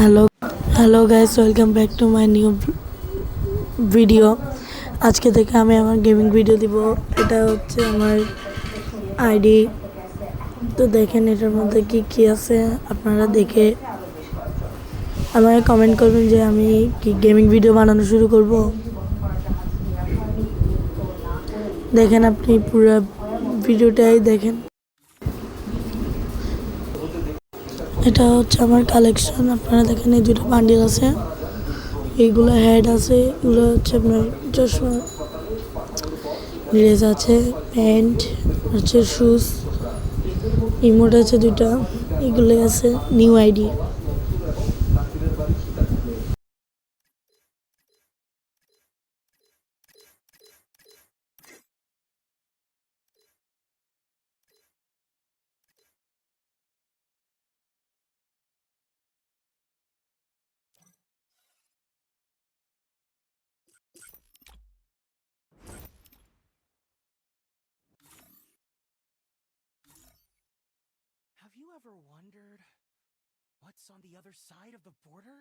Hello hello guys, welcome back to my new video. আজকে থেকে আমি আমার গেমিং ভিডিও দিব। এটা হচ্ছে আমার আইডি। তো দেখেন এটার মধ্যে কি কি আছে, আপনারা দেখে আমাকে কমেন্ট করবেন যে আমি কি গেমিং ভিডিও বানানো শুরু করব। দেখেন, আপনি পুরো ভিডিওটাই দেখেন। এটা হচ্ছে আমার কালেকশন। আপনারা দেখেন এই দুটো বান্ডিল আছে, এইগুলো হেড আছে, এগুলো হচ্ছে আপনার চশমা, ড্রেস আছে, প্যান্ট হচ্ছে, শুজ, ইমোট আছে দুইটা, এগুলো আছে। New ID. Have you ever wondered what's on the other side of the border?